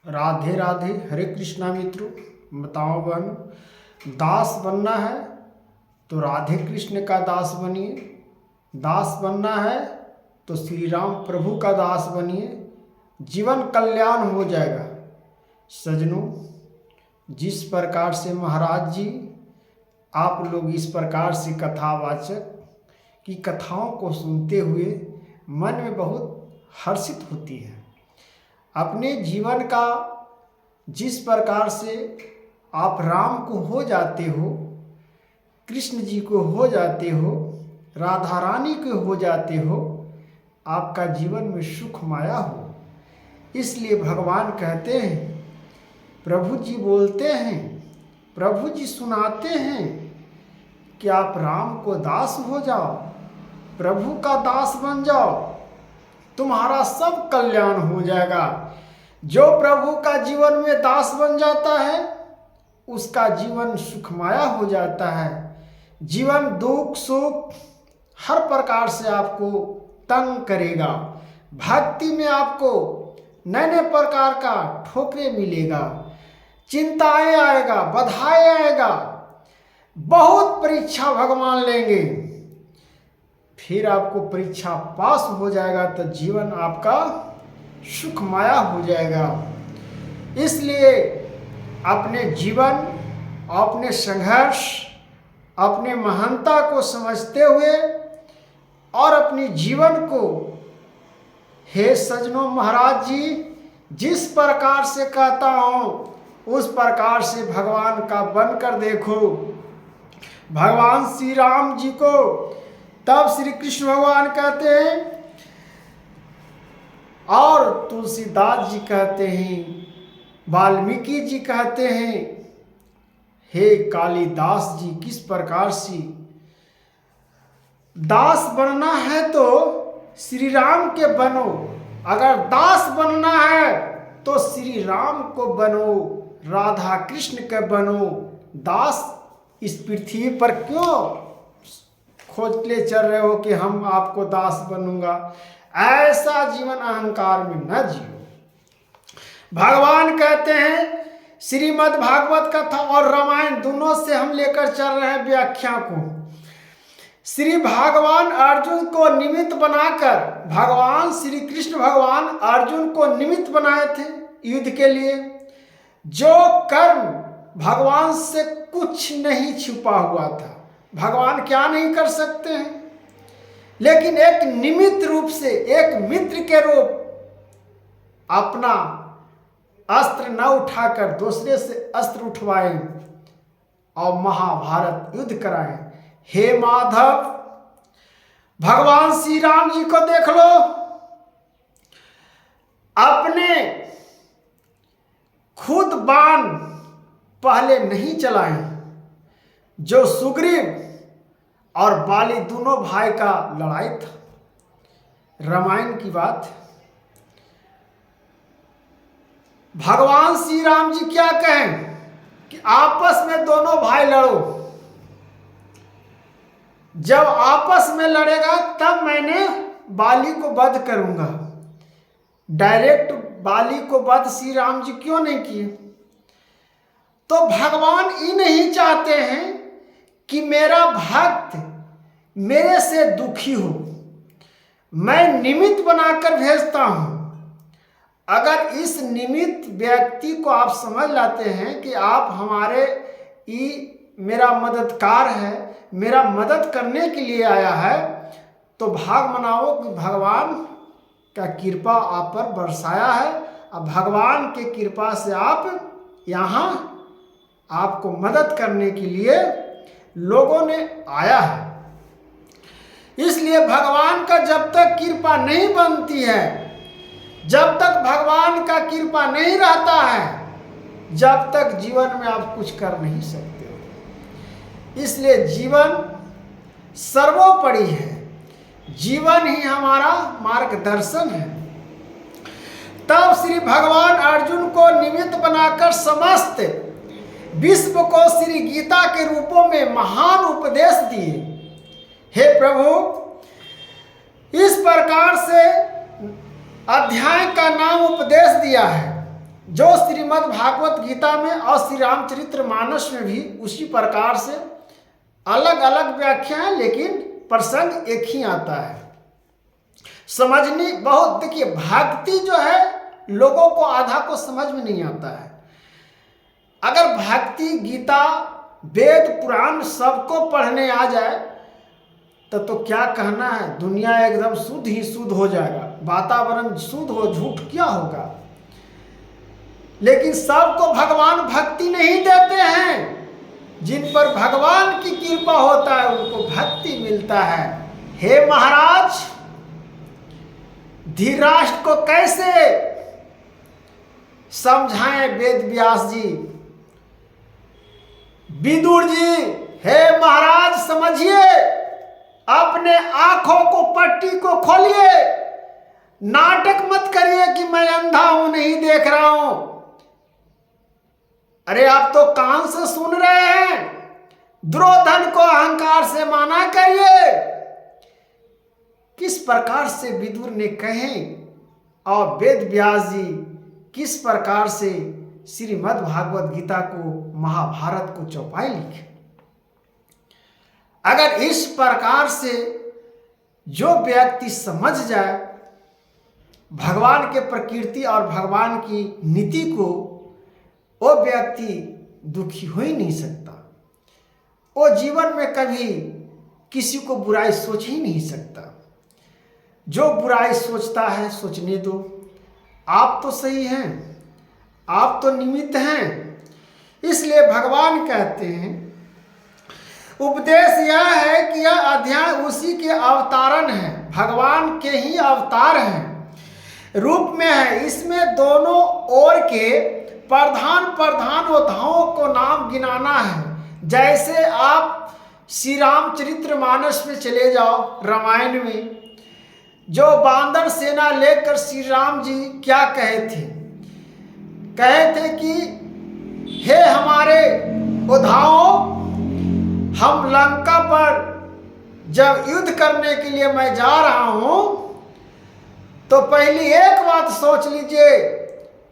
राधे राधे। हरे कृष्णा मित्रों, बताओ बहनों, दास बनना है तो राधे कृष्ण का दास बनिए, दास बनना है तो श्री राम प्रभु का दास बनिए, जीवन कल्याण हो जाएगा। सज्जनों, जिस प्रकार से महाराज जी आप लोग इस प्रकार से कथावाचक की कथाओं को सुनते हुए मन में बहुत हर्षित होती है। अपने जीवन का जिस प्रकार से आप राम को हो जाते हो, कृष्ण जी को हो जाते हो, राधा रानी को हो जाते हो, आपका जीवन में सुख माया हो। इसलिए भगवान कहते हैं, प्रभु जी बोलते हैं, प्रभु जी सुनाते हैं कि आप राम को दास हो जाओ, प्रभु का दास बन जाओ, तुम्हारा सब कल्याण हो जाएगा। जो प्रभु का जीवन में दास बन जाता है उसका जीवन सुखमाया हो जाता है। जीवन दुख सुख हर प्रकार से आपको तंग करेगा। भक्ति में आपको नए नए प्रकार का ठोकरे मिलेगा, चिंताएं आएगा, बधाई आएगा, बहुत परीक्षा भगवान लेंगे। फिर आपको परीक्षा पास हो जाएगा तो जीवन आपका सुखमाया हो जाएगा। इसलिए अपने जीवन, अपने संघर्ष, अपने महानता को समझते हुए और अपने जीवन को, हे सज्जनों महाराज जी, जिस प्रकार से कहता हूँ उस प्रकार से भगवान का बनकर देखो। भगवान श्री राम जी को तब श्री कृष्ण भगवान कहते हैं और तुलसीदास जी कहते हैं, वाल्मीकि जी कहते हैं, हे कालिदास जी किस प्रकार से दास बनना है तो श्री राम के बनो, अगर दास बनना है तो श्री राम को बनो, राधा कृष्ण के बनो। दास इस पृथ्वी पर क्यों खोजते चल रहे हो कि हम आपको दास बनूंगा? ऐसा जीवन अहंकार में न जियो। भगवान कहते हैं, श्रीमद् भागवत कथा और रामायण दोनों से हम लेकर चल रहे हैं व्याख्या को। श्री भगवान अर्जुन को निमित्त बनाकर, भगवान श्री कृष्ण भगवान अर्जुन को निमित्त बनाए थे युद्ध के लिए। जो कर्म भगवान से कुछ नहीं छुपा हुआ था, भगवान क्या नहीं कर सकते हैं, लेकिन एक निमित्त रूप से, एक मित्र के रूप अपना अस्त्र न उठाकर दूसरे से अस्त्र उठवाएं और महाभारत युद्ध कराएं। हे माधव, भगवान श्री राम जी को देख लो, अपने खुद बाण पहले नहीं चलाए। जो सुग्रीव और बाली दोनों भाई का लड़ाई था, रामायण की बात। भगवान श्री राम जी क्या कहें कि आपस में दोनों भाई लड़ो, जब आपस में लड़ेगा तब मैंने बाली को वध करूंगा। डायरेक्ट बाली को वध श्री राम जी क्यों नहीं किए? तो भगवान ये नहीं चाहते हैं कि मेरा भक्त मेरे से दुखी हो। मैं निमित्त बनाकर भेजता हूं। अगर इस निमित्त व्यक्ति को आप समझ लाते हैं कि आप हमारे मेरा मददगार है, मेरा मदद करने के लिए आया है, तो भाग मनाओ कि भगवान का कृपा आप पर बरसाया है। अब भगवान के कृपा से आप यहाँ आपको मदद करने के लिए लोगों ने आया है। इसलिए भगवान का जब तक कृपा नहीं बनती है, जब तक भगवान का कृपा नहीं रहता है, जब तक जीवन में आप कुछ कर नहीं सकते हो। इसलिए जीवन सर्वोपरि है, जीवन ही हमारा मार्गदर्शन है। तब श्री भगवान अर्जुन को निमित्त बनाकर समस्त विश्व को श्री गीता के रूपों में महान उपदेश दिए। हे प्रभु, इस प्रकार से अध्याय का नाम उपदेश दिया है। जो श्रीमद् भागवत गीता में और श्री रामचरितमानस में भी उसी प्रकार से अलग अलग व्याख्या है, लेकिन प्रसंग एक ही आता है। समझनी बहुत, देखिए भक्ति जो है लोगों को आधा को समझ में नहीं आता है। अगर भक्ति गीता वेद पुराण सबको पढ़ने आ जाए तो क्या कहना है, दुनिया एकदम शुद्ध ही शुद्ध हो जाएगा, वातावरण शुद्ध हो, झूठ क्या होगा। लेकिन सबको भगवान भक्ति नहीं देते हैं। जिन पर भगवान की कृपा होता है उनको भक्ति मिलता है। हे महाराज, धृतराष्ट्र को कैसे समझाएं वेद व्यास जी, विदुर जी, हे महाराज समझिए, अपने आंखों को पट्टी को खोलिए, नाटक मत करिए कि मैं अंधा हूं नहीं देख रहा हूं। अरे आप तो कान से सुन रहे हैं। दुर्योधन को अहंकार से माना करिए। किस प्रकार से विदुर ने कहे और वेद व्यास जी किस प्रकार से श्रीमद् भागवत गीता को, महाभारत को चौपाई लिखे। अगर इस प्रकार से जो व्यक्ति समझ जाए भगवान के प्रकृति और भगवान की नीति को, वो व्यक्ति दुखी हो ही नहीं सकता। वो जीवन में कभी किसी को बुराई सोच ही नहीं सकता। जो बुराई सोचता है सोचने दो, आप तो सही हैं, आप तो निमित्त हैं। इसलिए भगवान कहते हैं, उपदेश यह है कि यह अध्याय उसी के अवतारण है, भगवान के ही अवतार हैं रूप में है। इसमें दोनों ओर के प्रधान योद्धाओं को नाम गिनाना है। जैसे आप श्री रामचरितमानस में चले जाओ, रामायण में जो बांदर सेना लेकर श्री राम जी क्या कहे थे कि हे हमारे योद्धाओं, हम लंका पर जब युद्ध करने के लिए मैं जा रहा हूं तो पहली एक बात सोच लीजिए।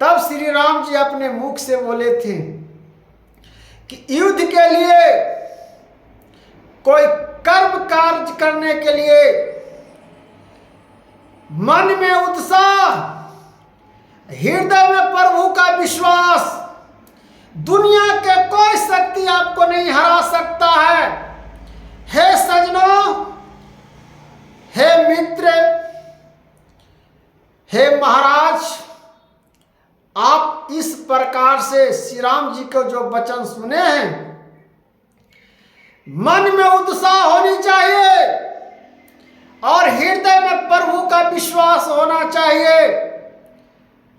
तब श्री राम जी अपने मुख से बोले थे कि युद्ध के लिए, कोई कर्म कार्य करने के लिए मन में उत्साह, हृदय में प्रभु का विश्वास, दुनिया के कोई शक्ति आपको नहीं हरा सकता है। हे सजनों, हे मित्र, हे महाराज, आप इस प्रकार से श्री राम जी को जो वचन सुने हैं, मन में उत्साह होनी चाहिए और हृदय में प्रभु का विश्वास होना चाहिए।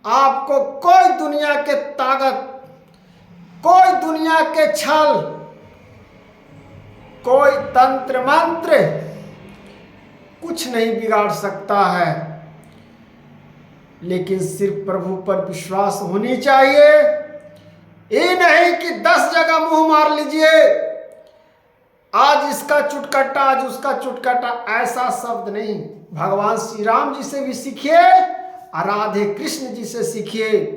आपको कोई दुनिया के ताकत, कोई दुनिया के छल, कोई तंत्र मंत्र कुछ नहीं बिगाड़ सकता है। लेकिन सिर्फ प्रभु पर विश्वास होनी चाहिए। ये नहीं कि 10 जगह मुंह मार लीजिए, आज इसका चुटकट्टा, आज उसका चुटकट्टा, ऐसा शब्द नहीं। भगवान श्री राम जी से भी सीखिए और राधे कृष्ण जी से सीखिए।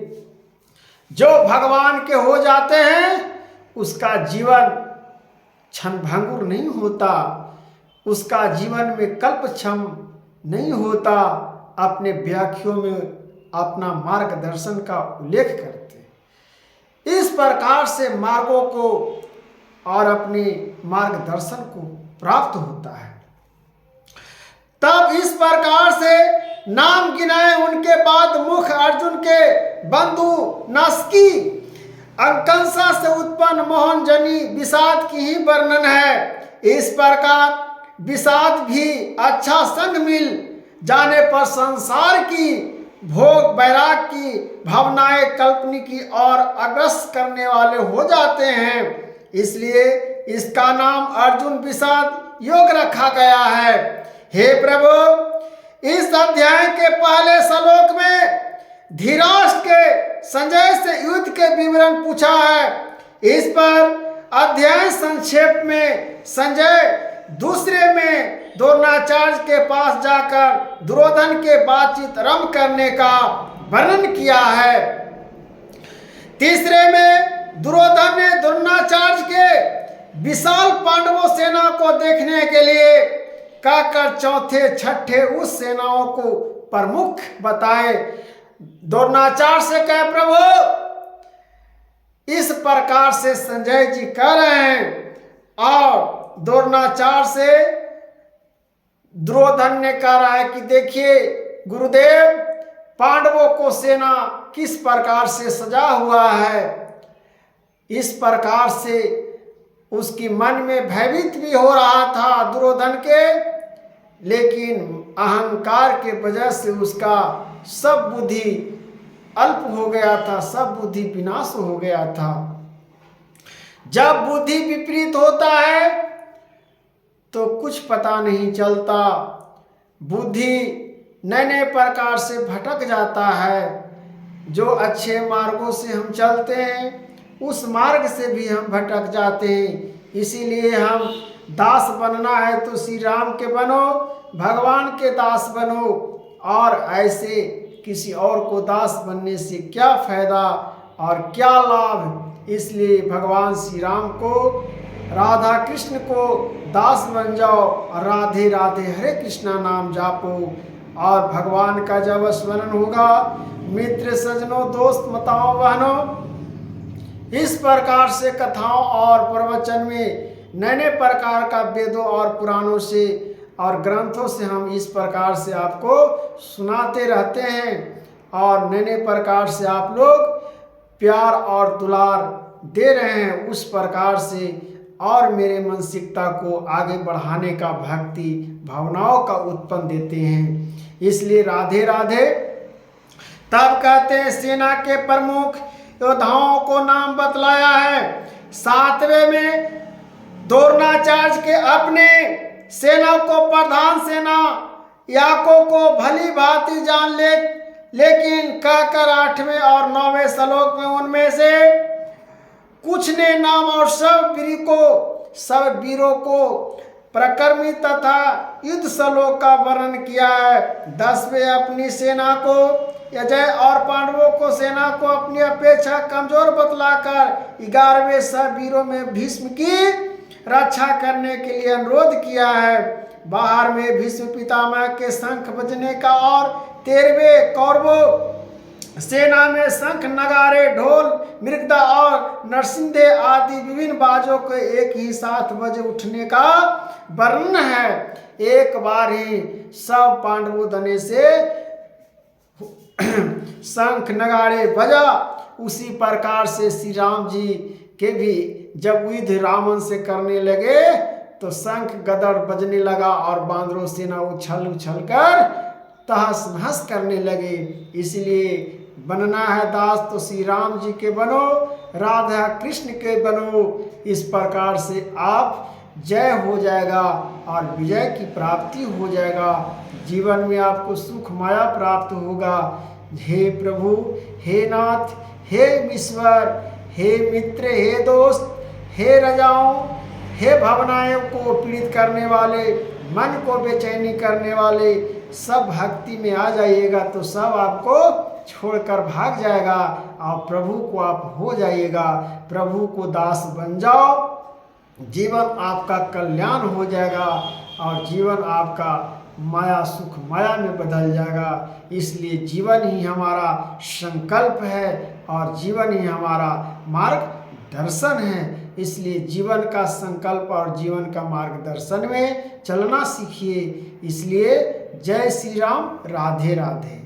जो भगवान के हो जाते हैं उसका जीवन क्षणभंगुर नहीं होता, उसका जीवन में कल्पक्षम नहीं होता। अपने व्याख्याओं में अपना मार्गदर्शन का उल्लेख करते। इस प्रकार से मार्गों को और अपने मार्गदर्शन को प्राप्त होता है। तब इस प्रकार से नाम गिनाए। उनके बाद मुख अर्जुन के बंधु नस्की अंकंसा से उत्पन्न मोहनजनी विषाद की ही वर्णन है। इस प्रकार विषाद भी अच्छा संग मिल जाने पर संसार की भोग वैराग की भावनाएं कल्पना की और अग्रसर करने वाले हो जाते हैं। इसलिए इसका नाम अर्जुन विषाद योग रखा गया है। हे प्रभु, इस अध्याय के पहले श्लोक में धृतराष्ट्र के संजय से युद्ध के विवरण पूछा है। इस पर अध्याय संक्षेप में संजय दूसरे में द्रोणाचार्य के पास जाकर दुर्योधन के बातचीत आरंभ करने का वर्णन किया है। तीसरे में दुर्योधन ने द्रोणाचार्य के विशाल पांडवों सेना को देखने के लिए कहकर चौथे छठे उस सेनाओं को प्रमुख बताए। द्रोणाचार्य से कहे, प्रभु इस प्रकार से संजय जी कह रहे हैं, और द्रोणाचार्य से दुर्योधन ने कह रहा है कि देखिए गुरुदेव, पांडवों को सेना किस प्रकार से सजा हुआ है। इस प्रकार से उसकी मन में भयभीत भी हो रहा था दुर्योधन के, लेकिन अहंकार के वजह से उसका सब बुद्धि अल्प हो गया था, सब बुद्धि विनाश हो गया था। जब बुद्धि विपरीत होता है तो कुछ पता नहीं चलता, बुद्धि नए नए प्रकार से भटक जाता है। जो अच्छे मार्गों से हम चलते हैं उस मार्ग से भी हम भटक जाते हैं। इसीलिए हम दास बनना है तो श्री राम के बनो, भगवान के दास बनो, और ऐसे किसी और को दास बनने से क्या फायदा और क्या लाभ। इसलिए भगवान श्री राम को, राधा कृष्ण को दास बन जाओ और राधे राधे हरे कृष्णा नाम जापो, और भगवान का जब स्मरण होगा, मित्र सजनों दोस्त माताओं बहनों, इस प्रकार से कथाओं और प्रवचन में नए नए प्रकार का वेदों और पुराणों से और ग्रंथों से हम इस प्रकार से आपको सुनाते रहते हैं, और नए नए प्रकार से आप लोग प्यार और दुलार दे रहे हैं। उस प्रकार से और मेरे मानसिकता को आगे बढ़ाने का, भक्ति भावनाओं का उत्पन्न देते हैं। इसलिए राधे राधे। तब कहते हैं सेना के प्रमुख योद्धाओं को नाम बतलाया है। सातवें में द्रोणाचार्य के अपने सेना को प्रधान सेना याकों को भली भांति जान लेकिन कहकर 8वें और 9वें श्लोक में उनमें से कुछ ने नाम और सब वीरों को प्रकर्मी तथा युद्ध श्लोक का वर्णन किया है। 10वें अपनी सेना को अजय और पांडवों को सेना को अपनी अपेक्षा कमजोर बतलाकर 11वें सब वीरों में भीष्म की रक्षा करने के लिए अनुरोध किया है। बाहर में भीष्म पितामह के शंख बजने का और 13वें कौरवों सेना में शंख नगारे ढोल मृगदा और नरसिंधे आदि विभिन्न बाजों के एक ही साथ बज उठने का वर्णन है। एक बार ही सब पांडवों दने से शंख नगाड़े बजा। उसी प्रकार से श्री राम जी के भी जब युद्ध रावण से करने लगे तो शंख गदड़ बजने लगा और बांदरों सेना उछल उछल कर तहस नहस करने लगे। इसलिए बनना है दास तो श्री राम जी के बनो, राधा कृष्ण के बनो। इस प्रकार से आप जय हो जाएगा और विजय की प्राप्ति हो जाएगा। जीवन में आपको सुख माया प्राप्त होगा। हे प्रभु, हे नाथ, हे ईश्वर, हे मित्र, हे दोस्त, हे रजाओं, हे भावनाओं को पीड़ित करने वाले, मन को बेचैनी करने वाले, सब भक्ति में आ जाइएगा तो सब आपको छोड़कर भाग जाएगा और प्रभु को आप हो जाइएगा। प्रभु को दास बन जाओ, जीवन आपका कल्याण हो जाएगा और जीवन आपका माया सुख माया में बदल जाएगा। इसलिए जीवन ही हमारा संकल्प है और जीवन ही हमारा मार्गदर्शन है। इसलिए जीवन का संकल्प और जीवन का मार्गदर्शन में चलना सीखिए। इसलिए जय श्री राम, राधे राधे।